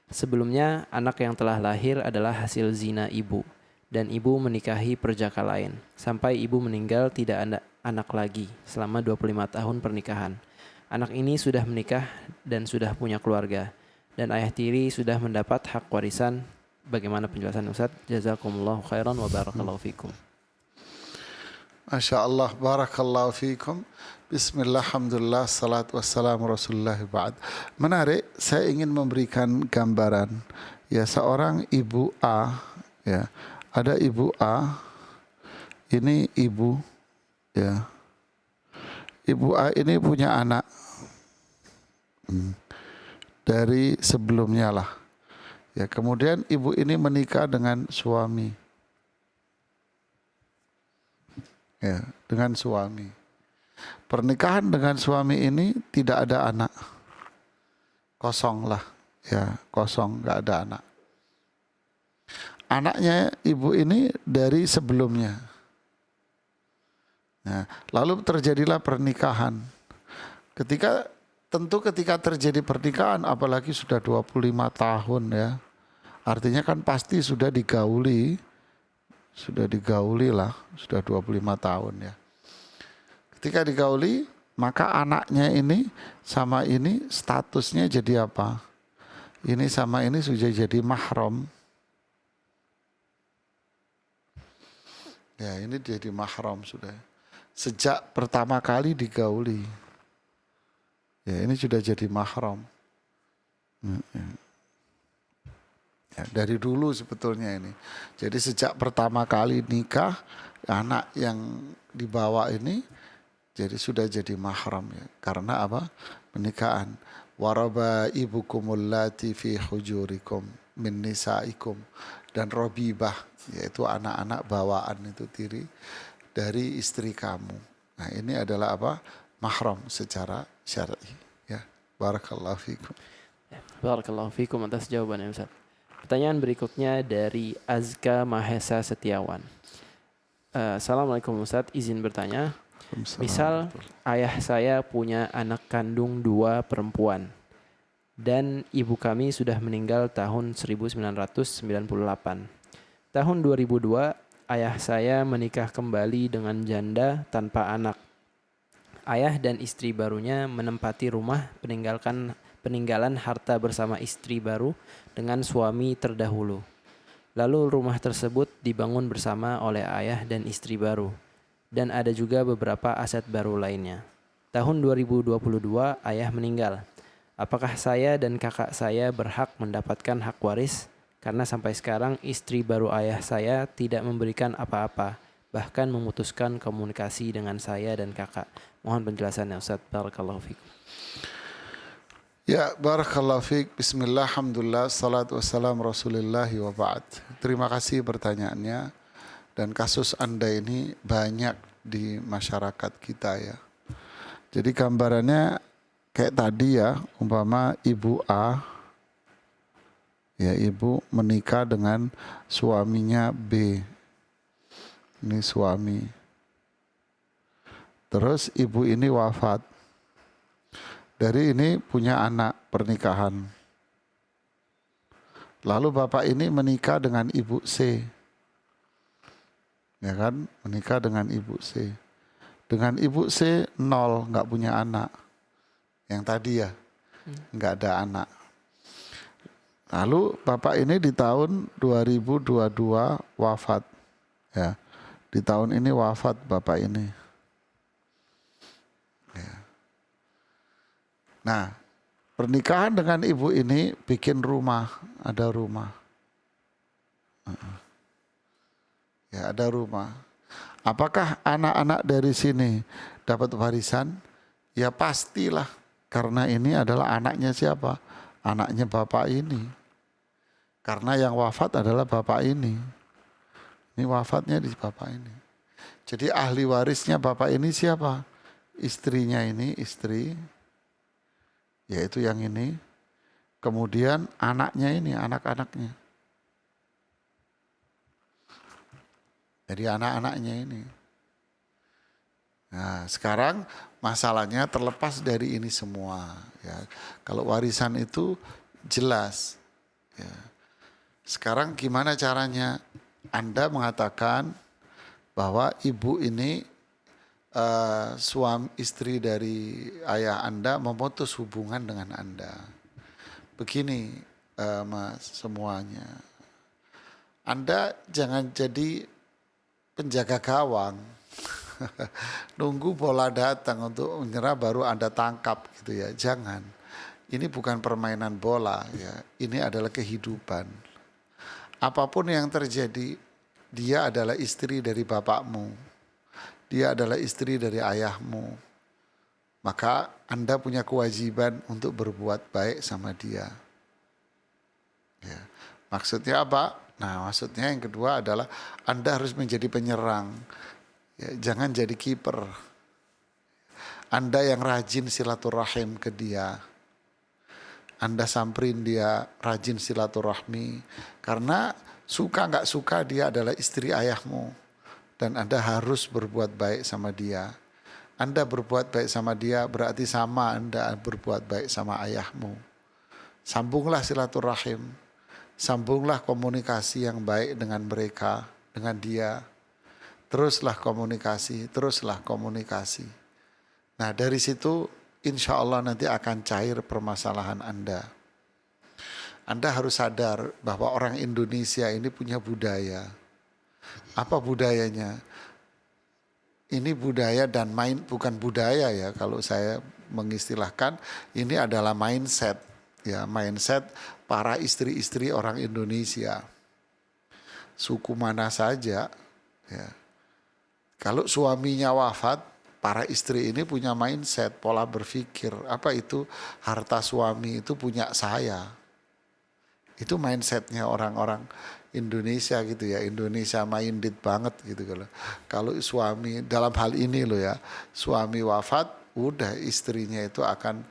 [SPEAKER 3] Sebelumnya anak yang telah lahir adalah hasil zina ibu dan ibu menikahi perjaka lain. Sampai ibu meninggal tidak ada anak lagi selama 25 tahun pernikahan. Anak ini sudah menikah dan sudah punya keluarga. Dan ayah tiri sudah mendapat hak warisan. Bagaimana penjelasan Ustaz? Jazakumullahu khairan wa barakallahu fikum.
[SPEAKER 4] Masya Allah, barakallahu fikum. Bismillah, alhamdulillah, salatu wassalamu rasulullah ba'd. Menarik, saya ingin memberikan gambaran. Ya, seorang ibu A, ya, ada ibu A, ini ibu, ya. Ibu A ini punya anak dari sebelumnya lah. Ya, kemudian ibu ini menikah dengan suami. Ya, dengan suami. Pernikahan dengan suami ini tidak ada anak. Kosong lah. Ya, kosong, nggak ada anak. Anaknya ibu ini dari sebelumnya. Nah, lalu terjadilah pernikahan. Ketika terjadi pernikahan, apalagi sudah 25 tahun ya. Artinya kan pasti sudah digauli lah, sudah 25 tahun ya. Ketika digauli, maka anaknya ini sama ini statusnya jadi apa? Ini sama ini sudah jadi mahram. Ya, ini jadi mahram sudah. Sejak pertama kali digauli. Ya, ini sudah jadi mahram. Ya, dari dulu sebetulnya ini. Jadi sejak pertama kali nikah, anak yang dibawa ini jadi sudah jadi mahram ya. Karena apa? Pernikahan. Waraba ibukumul lati fi hujurikum min nisaikum, dan robibah, yaitu anak-anak bawaan itu tiri dari istri kamu. Nah, ini adalah apa? Mahram secara syar'i ya. Barakallahu fikum.
[SPEAKER 3] Barakallahu fikum atas jawabannya Ustaz. Pertanyaan berikutnya dari Azka Mahesa Setiawan. Assalamualaikum Ustaz, izin bertanya. Misal ayah saya punya anak kandung 2 perempuan dan ibu kami sudah meninggal tahun 1998. Tahun 2002 ayah saya menikah kembali dengan janda tanpa anak. ayah dan istri barunya menempati rumah peninggalan harta bersama istri baru dengan suami terdahulu. Lalu rumah tersebut dibangun bersama oleh ayah dan istri baru. Dan ada juga beberapa aset baru lainnya. Tahun 2022 ayah meninggal. Apakah saya dan kakak saya berhak mendapatkan hak waris? Karena sampai sekarang istri baru ayah saya tidak memberikan apa-apa, bahkan memutuskan komunikasi dengan saya dan kakak. Mohon penjelasannya Ustaz. Barakallahu fikum.
[SPEAKER 4] Ya, barakallahu fiik. Bismillah, alhamdulillah, salatu wassalamu rasulillahi wa ba'd. Terima kasih pertanyaannya. Dan kasus Anda ini banyak di masyarakat kita ya. Jadi gambarannya kayak tadi ya, umpama ibu A, ya ibu menikah dengan suaminya B. Ini suami. Terus ibu ini wafat. Dari ini punya anak pernikahan. Lalu bapak ini menikah dengan ibu C. Ya kan, menikah dengan ibu C. Dengan ibu C 0, nggak punya anak. Yang tadi ya, nggak ada anak. Lalu bapak ini di tahun 2022 wafat. Ya, di tahun ini wafat bapak ini. Ya. Nah, pernikahan dengan ibu ini bikin rumah, ada rumah. Ya, ada rumah. Apakah anak-anak dari sini dapat warisan? Ya pastilah, karena ini adalah anaknya siapa? Anaknya bapak ini. Karena yang wafat adalah bapak ini. Ini wafatnya di bapak ini. Jadi ahli warisnya bapak ini siapa? Istrinya ini, istri. Yaitu yang ini. Kemudian anaknya ini, anak-anaknya. Jadi anak-anaknya ini. Nah, sekarang masalahnya terlepas dari ini semua. Ya, kalau warisan itu jelas. Ya. Sekarang gimana caranya? Anda mengatakan bahwa ibu ini suami istri dari ayah Anda memutus hubungan dengan Anda. Begini Mas semuanya. Anda jangan jadi penjaga gawang. Nunggu bola datang untuk menyerah baru Anda tangkap gitu ya. Jangan. Ini bukan permainan bola ya. Ini adalah kehidupan. Apapun yang terjadi, dia adalah istri dari bapakmu. Dia adalah istri dari ayahmu. Maka Anda punya kewajiban untuk berbuat baik sama dia. Ya. Maksudnya apa? Nah, maksudnya yang kedua adalah Anda harus menjadi penyerang. Ya, jangan jadi kiper. Anda yang rajin silaturahim ke dia. Anda samperin dia, rajin silaturahmi. Karena suka nggak suka dia adalah istri ayahmu. Dan Anda harus berbuat baik sama dia. Anda berbuat baik sama dia berarti sama Anda berbuat baik sama ayahmu. Sambunglah silaturahim. Sambunglah komunikasi yang baik dengan mereka, dengan dia. Teruslah komunikasi, teruslah komunikasi. Nah dari situ insya Allah nanti akan cair permasalahan Anda. Anda harus sadar bahwa orang Indonesia ini punya budaya. Apa budayanya? Ini budaya dan bukan budaya ya kalau saya mengistilahkan, ini adalah mindset. Ya, mindset para istri-istri orang Indonesia. Suku mana saja ya. Kalau suaminya wafat, para istri ini punya mindset, pola berpikir, apa itu harta suami itu punya saya. Itu mindsetnya orang-orang Indonesia gitu ya, Indonesia minded banget gitu kalau suami dalam hal ini loh ya, suami wafat, udah istrinya itu akan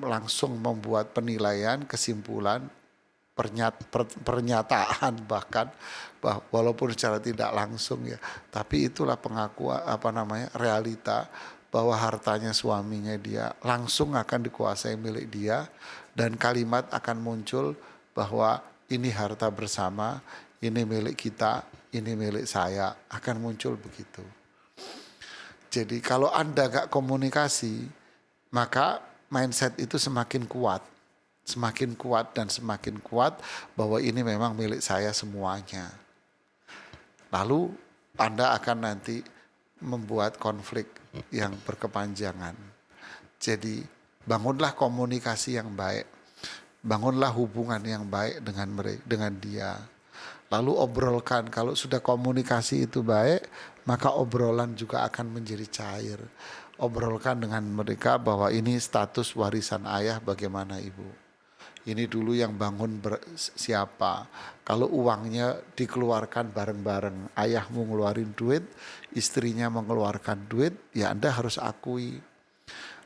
[SPEAKER 4] langsung membuat penilaian, kesimpulan, pernyataan bahkan walaupun secara tidak langsung ya, tapi itulah pengakuan realita bahwa hartanya suaminya dia langsung akan dikuasai milik dia dan kalimat akan muncul bahwa ini harta bersama, ini milik kita, ini milik saya, akan muncul begitu. Jadi kalau Anda gak komunikasi, maka mindset itu semakin kuat. Semakin kuat dan semakin kuat bahwa ini memang milik saya semuanya. Lalu Anda akan nanti membuat konflik yang berkepanjangan. Jadi bangunlah komunikasi yang baik. Bangunlah hubungan yang baik dengan dia. Lalu obrolkan, kalau sudah komunikasi itu baik, maka obrolan juga akan menjadi cair. Obrolkan dengan mereka bahwa ini status warisan ayah bagaimana ibu. Ini dulu yang bangun siapa. Kalau uangnya dikeluarkan bareng-bareng, ayahmu ngeluarin duit, istrinya mengeluarkan duit, ya Anda harus akui.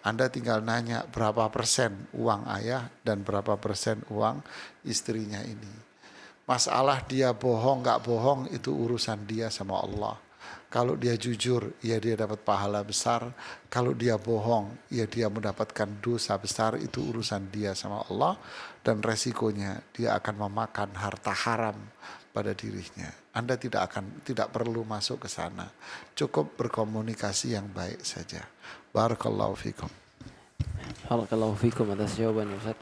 [SPEAKER 4] Anda tinggal nanya berapa persen uang ayah dan berapa persen uang istrinya ini. Masalah dia bohong gak bohong itu urusan dia sama Allah. Kalau dia jujur, ya dia dapat pahala besar. Kalau dia bohong, ya dia mendapatkan dosa besar. Itu urusan dia sama Allah. Dan resikonya dia akan memakan harta haram pada dirinya. Anda tidak perlu masuk ke sana. Cukup berkomunikasi yang baik saja. Barakallahu fikum.
[SPEAKER 3] Barakallahu fikum atas jawabannya Ustaz.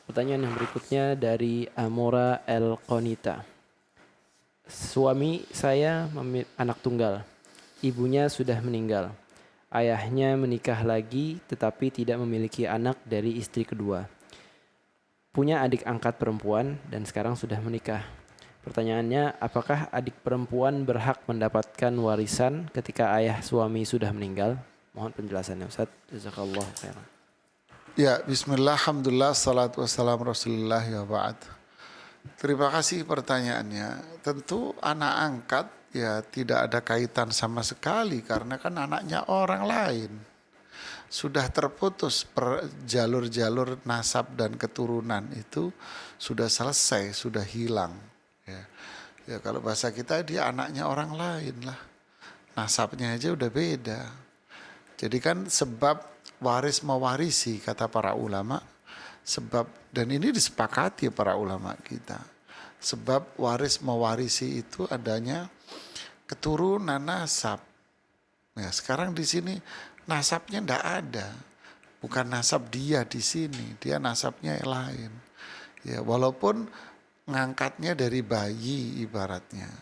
[SPEAKER 3] Pertanyaan yang berikutnya dari Amora El Konita. Suami saya anak tunggal. Ibunya sudah meninggal. Ayahnya menikah lagi tetapi tidak memiliki anak dari istri kedua. Punya adik angkat perempuan dan sekarang sudah menikah. Pertanyaannya, apakah adik perempuan berhak mendapatkan warisan ketika ayah suami sudah meninggal? Mohon penjelasannya Ustaz. Jazakallah khairan.
[SPEAKER 4] Ya, bismillah, alhamdulillah, salatu wassalamu rasulillah wa ba'd. Terima kasih pertanyaannya. Tentu anak angkat ya tidak ada kaitan sama sekali karena kan anaknya orang lain. Sudah terputus jalur-jalur nasab dan keturunan itu sudah selesai, sudah hilang. Ya kalau bahasa kita dia anaknya orang lain lah. Nasabnya aja udah beda. Jadi kan sebab waris mewarisi kata para ulama. Sebab, dan ini disepakati para ulama kita. Sebab waris mewarisi itu adanya keturunan nasab. Ya, sekarang di sini nasabnya ndak ada. Bukan nasab dia di sini, dia nasabnya yang lain. Ya, walaupun ngangkatnya dari bayi ibaratnya.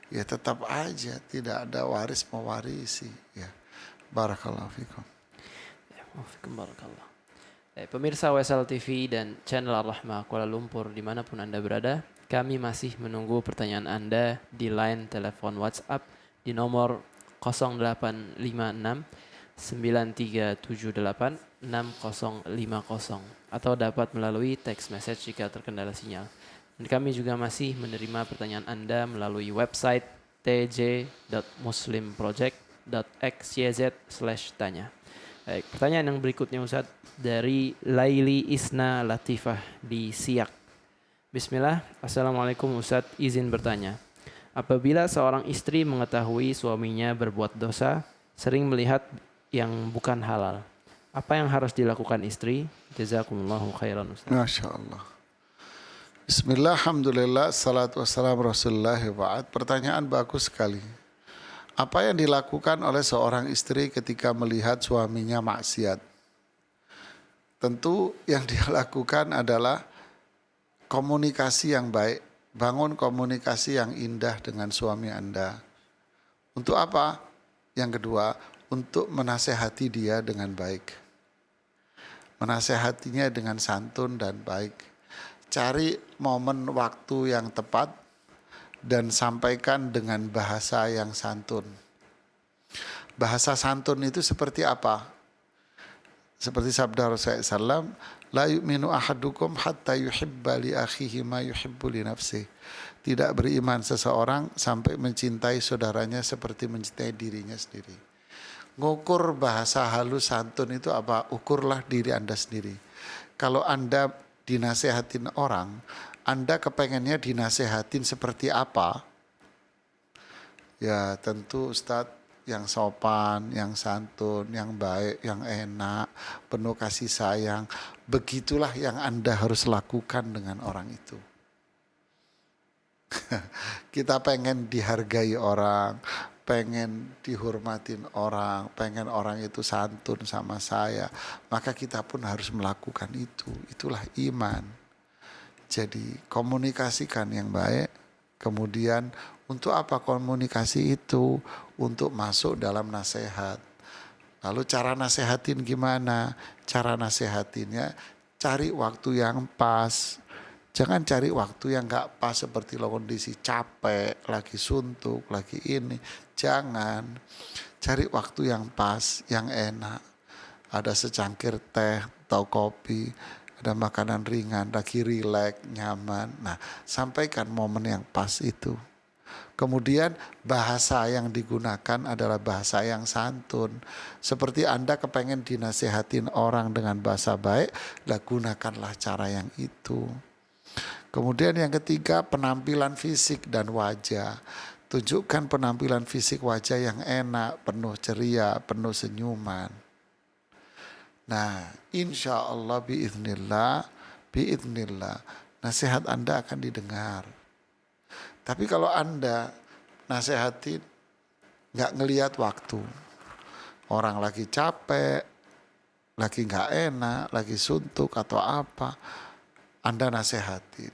[SPEAKER 4] Ya tetap aja tidak ada waris mewarisi. Ya. Barakallahu fikum.
[SPEAKER 3] Ya, barakallah. Pemirsa WSL TV dan channel Ar-Rahmah Kuala Lumpur dimanapun Anda berada, kami masih menunggu pertanyaan Anda di line telepon WhatsApp di nomor 0856 9378 6050 atau dapat melalui text message jika terkendala sinyal. Dan kami juga masih menerima pertanyaan Anda melalui website tj.muslimproject.xyz/tanya. Baik, pertanyaan yang berikutnya Ustaz dari Laili Isna Latifah di Siak. Bismillah, Assalamualaikum Ustaz, izin bertanya. Apabila seorang istri mengetahui suaminya berbuat dosa, sering melihat yang bukan halal, apa yang harus dilakukan istri? Jazakumullahu khairan Ustaz.
[SPEAKER 4] Masya Allah. Bismillah, alhamdulillah, salatu wassalamu rasulullah wa ba'd. Pertanyaan bagus sekali. Apa yang dilakukan oleh seorang istri ketika melihat suaminya maksiat? Tentu yang dia lakukan adalah komunikasi yang baik. Bangun komunikasi yang indah dengan suami Anda. Untuk apa? Yang kedua, untuk menasehati dia dengan baik. Menasehatinya dengan santun dan baik. Cari momen waktu yang tepat dan sampaikan dengan bahasa yang santun. Bahasa santun itu seperti apa? Seperti sabda Rasulullah SAW, la yu'minu ahadukum hatta yuhibba li akhihi ma yuhibbu li nafsihi. Tidak beriman seseorang sampai mencintai saudaranya seperti mencintai dirinya sendiri. Ngukur bahasa halus santun itu apa? Ukurlah diri Anda sendiri. Kalau Anda dinasehatin orang, Anda kepengennya dinasehatin seperti apa? Ya tentu Ustadz yang sopan, yang santun, yang baik, yang enak, penuh kasih sayang. Begitulah yang Anda harus lakukan dengan orang itu. Kita pengen dihargai orang, pengen dihormatin orang, pengen orang itu santun sama saya, maka kita pun harus melakukan itu. Itulah iman. Jadi komunikasikan yang baik. Kemudian untuk apa komunikasi itu? Untuk masuk dalam nasihat. Lalu cara nasehatin gimana? Cara nasehatinnya cari waktu yang pas. Jangan cari waktu yang gak pas seperti lo kondisi capek, lagi suntuk, lagi ini. Jangan. Cari waktu yang pas, yang enak. Ada secangkir teh atau kopi, ada makanan ringan, lagi rileks, nyaman. Nah, sampaikan momen yang pas itu. Kemudian bahasa yang digunakan adalah bahasa yang santun. Seperti Anda kepengen dinasehatin orang dengan bahasa baik, lah gunakanlah cara yang itu. Kemudian yang ketiga, penampilan fisik dan wajah. Tunjukkan penampilan fisik wajah yang enak, penuh ceria, penuh senyuman. Nah, insya Allah biiznillah, nasihat Anda akan didengar. Tapi kalau Anda nasihatin, gak ngelihat waktu. Orang lagi capek, lagi gak enak, lagi suntuk atau apa, Anda nasihatin.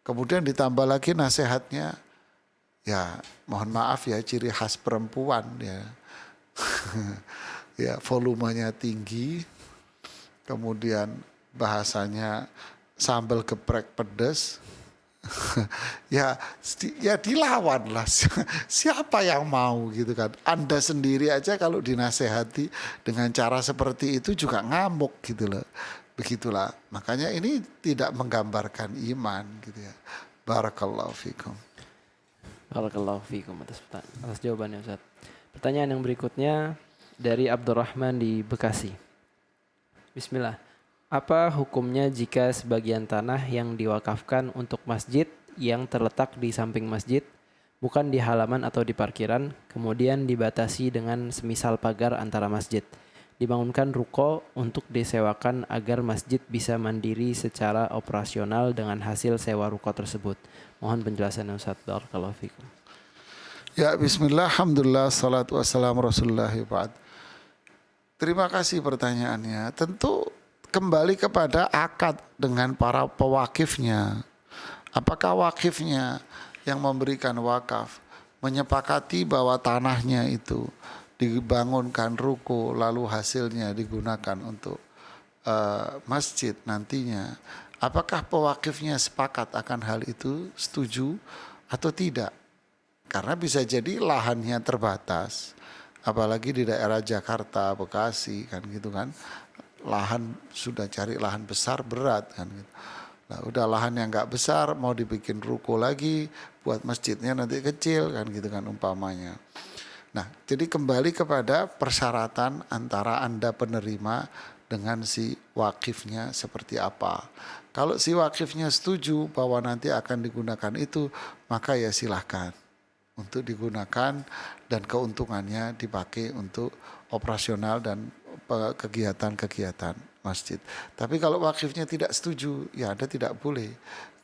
[SPEAKER 4] Kemudian ditambah lagi nasihatnya, ya mohon maaf ya, ciri khas perempuan ya. Ya volumenya tinggi, kemudian bahasanya sambal geprek pedas. ya dilawan lah. Siapa yang mau gitu kan. Anda sendiri aja kalau dinasehati dengan cara seperti itu juga ngamuk gitu loh. Begitulah, makanya ini tidak menggambarkan iman gitu ya. Barakallahu fikum.
[SPEAKER 3] Barakallahu fikum atas jawabannya Ustaz. Pertanyaan yang berikutnya dari Abdurrahman di Bekasi. Bismillah. Apa hukumnya jika sebagian tanah yang diwakafkan untuk masjid yang terletak di samping masjid, bukan di halaman atau di parkiran, kemudian dibatasi dengan semisal pagar antara masjid? Dibangunkan ruko untuk disewakan agar masjid bisa mandiri secara operasional dengan hasil sewa ruko tersebut. Mohon penjelasannya Ustaz. Barakallahu fikum.
[SPEAKER 4] Ya bismillah, alhamdulillah, salatu wassalamu rasulullah ba'd. Terima kasih pertanyaannya. Tentu kembali kepada akad dengan para pewakifnya. Apakah wakifnya yang memberikan wakaf menyepakati bahwa tanahnya itu dibangunkan ruko lalu hasilnya digunakan untuk masjid nantinya, apakah pewakifnya sepakat akan hal itu, setuju atau tidak? Karena bisa jadi lahannya terbatas, apalagi di daerah Jakarta, Bekasi kan gitu kan, lahan sudah cari lahan besar berat kan gitu. Nah, udah lahan yang nggak besar mau dibikin ruko lagi buat masjidnya nanti kecil kan gitu kan umpamanya. Nah, jadi kembali kepada persyaratan antara Anda penerima dengan si wakifnya seperti apa. Kalau si wakifnya setuju bahwa nanti akan digunakan itu, maka ya silahkan untuk digunakan dan keuntungannya dipakai untuk operasional dan kegiatan-kegiatan masjid. Tapi kalau wakifnya tidak setuju, ya Anda tidak boleh.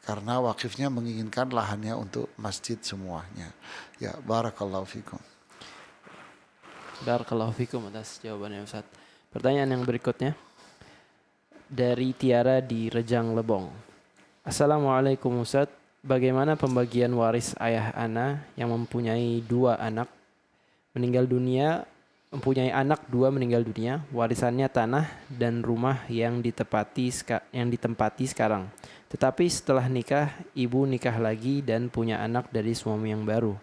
[SPEAKER 4] Karena wakifnya menginginkan lahannya untuk masjid semuanya. Ya, barakallahu fikum.
[SPEAKER 3] Barakallahu fikum atas jawabannya Ustaz. Pertanyaan yang berikutnya dari Tiara di Rejang Lebong. Assalamualaikum Ustaz. Bagaimana pembagian waris ayah ana yang mempunyai 2 anak meninggal dunia, mempunyai anak 2 meninggal dunia, warisannya tanah dan rumah yang ditempati sekarang. Tetapi setelah nikah, ibu nikah lagi dan punya anak dari suami yang baru.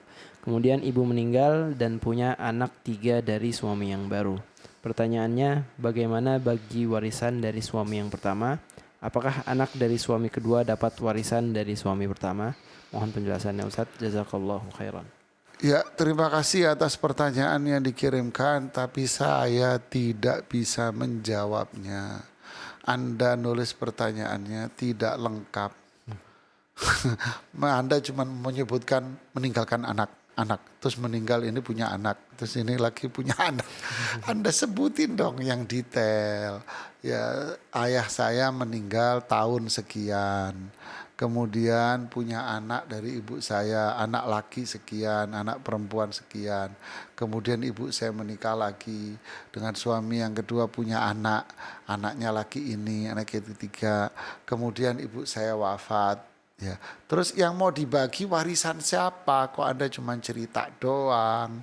[SPEAKER 3] Kemudian ibu meninggal dan punya anak 3 dari suami yang baru. Pertanyaannya, bagaimana bagi warisan dari suami yang pertama? Apakah anak dari suami kedua dapat warisan dari suami pertama? Mohon penjelasannya Ustaz. Jazakallahu khairan.
[SPEAKER 4] Ya, terima kasih atas pertanyaan yang dikirimkan, tapi saya tidak bisa menjawabnya. Anda nulis pertanyaannya tidak lengkap. Anda cuma menyebutkan meninggalkan anak, terus meninggal ini punya anak, terus ini lagi punya anak. Anda sebutin dong yang detail. Ya, ayah saya meninggal tahun sekian. kemudian punya anak dari ibu saya, anak laki sekian, anak perempuan sekian, kemudian ibu saya menikah lagi dengan suami yang kedua punya anak, anaknya laki ini, anak ketiga, kemudian ibu saya wafat. Ya, terus yang mau dibagi warisan siapa? Kok Anda cuma cerita doang?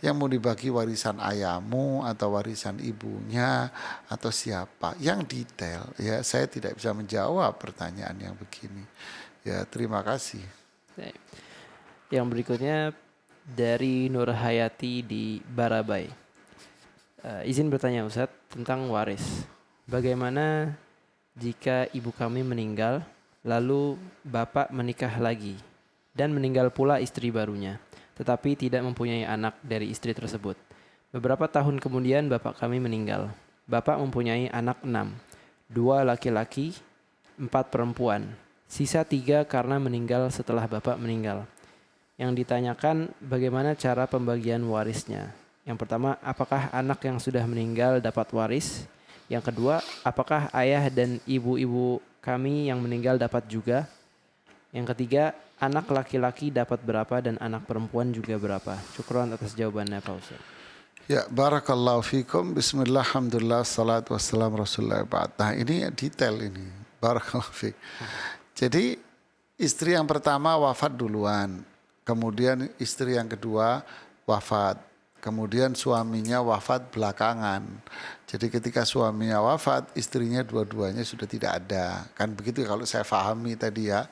[SPEAKER 4] Yang mau dibagi warisan ayahmu atau warisan ibunya atau siapa? Yang detail. Ya, saya tidak bisa menjawab pertanyaan yang begini. Ya, terima kasih.
[SPEAKER 3] Baik. Yang berikutnya dari Nur Hayati di Barabai. Izin bertanya Ustadz tentang waris. Bagaimana jika ibu kami meninggal, lalu bapak menikah lagi dan meninggal pula istri barunya, tetapi tidak mempunyai anak dari istri tersebut. Beberapa tahun kemudian bapak kami meninggal. Bapak mempunyai anak 6, 2 laki-laki, 4 perempuan. Sisa 3 karena meninggal setelah bapak meninggal. Yang ditanyakan bagaimana cara pembagian warisnya. Yang pertama, apakah anak yang sudah meninggal dapat waris? Yang kedua, apakah ayah dan ibu-ibu kami yang meninggal dapat juga? Yang ketiga, anak laki-laki dapat berapa dan anak perempuan juga berapa? Syukran atas jawabannya Pak Ustaz.
[SPEAKER 4] Ya, barakallahu fikum. Bismillah, alhamdulillah, salatu wassalam rasulullah ba'd. Nah, ini detail ini. Barakallahu fik. Jadi, istri yang pertama wafat duluan. Kemudian istri yang kedua wafat. Kemudian suaminya wafat belakangan. Jadi ketika suaminya wafat, istrinya dua-duanya sudah tidak ada. Kan begitu kalau saya pahami tadi ya.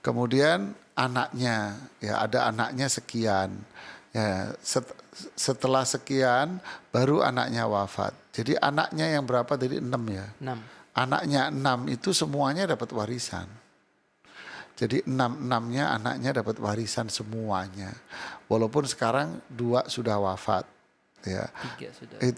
[SPEAKER 4] Kemudian anaknya, ya ada anaknya sekian. Ya, setelah sekian baru anaknya wafat. Jadi anaknya yang berapa tadi? 6 ya?
[SPEAKER 3] 6.
[SPEAKER 4] Anaknya 6 itu semuanya dapat warisan. Jadi 6-6-nya anaknya dapat warisan semuanya. Walaupun sekarang 2 sudah wafat. Ya. 3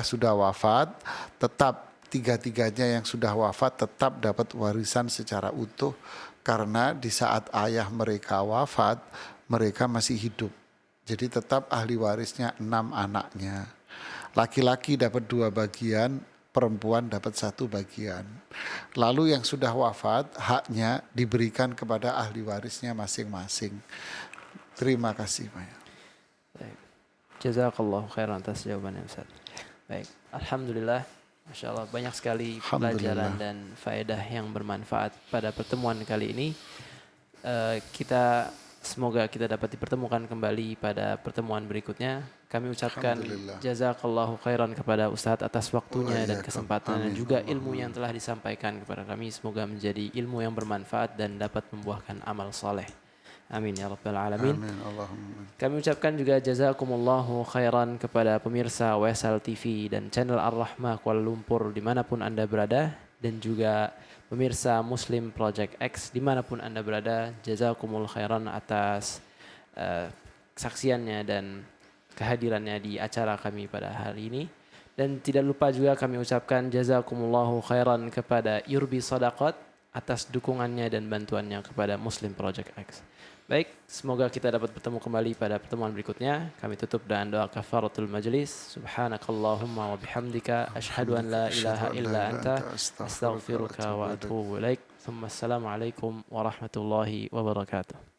[SPEAKER 4] sudah wafat, tetap 3-3-nya yang sudah wafat tetap dapat warisan secara utuh. Karena di saat ayah mereka wafat, mereka masih hidup. Jadi tetap ahli warisnya 6 anaknya. Laki-laki dapat 2 bagian, perempuan dapat 1 bagian. Lalu yang sudah wafat, haknya diberikan kepada ahli warisnya masing-masing. Terima kasih, Maya.
[SPEAKER 3] Baik. Jazakallahu khairan atas jawabannya Ustaz. Baik, alhamdulillah, Masya Allah banyak sekali pelajaran dan faedah yang bermanfaat pada pertemuan kali ini. Semoga kita dapat dipertemukan kembali pada pertemuan berikutnya. Kami ucapkan jazakallahu khairan kepada Ustadz atas waktunya dan kesempatannya dan juga ilmu yang telah disampaikan kepada kami. Semoga menjadi ilmu yang bermanfaat dan dapat membuahkan amal soleh. Amin ya rabbal alamin.
[SPEAKER 4] Amin, Allahumma.
[SPEAKER 3] Kami ucapkan juga jazakumullahu khairan kepada pemirsa WSL TV dan channel Ar-Rahmah Kuala Lumpur dimanapun Anda berada, dan juga pemirsa Muslim Project X dimanapun Anda berada. Jazakumul khairan atas kesaksiannya dan kehadirannya di acara kami pada hari ini. Dan tidak lupa juga kami ucapkan jazakumullahu khairan kepada Yurbi Sadaqat atas dukungannya dan bantuannya kepada Muslim Project X. Baik, semoga kita dapat bertemu kembali pada pertemuan berikutnya. Kami tutup dengan doa kafaratul majlis. Subhanakallahumma wa bihamdika asyhadu an la ilaha illa anta astaghfiruka wa atubu ilaik. Assalamualaikum warahmatullahi wabarakatuh.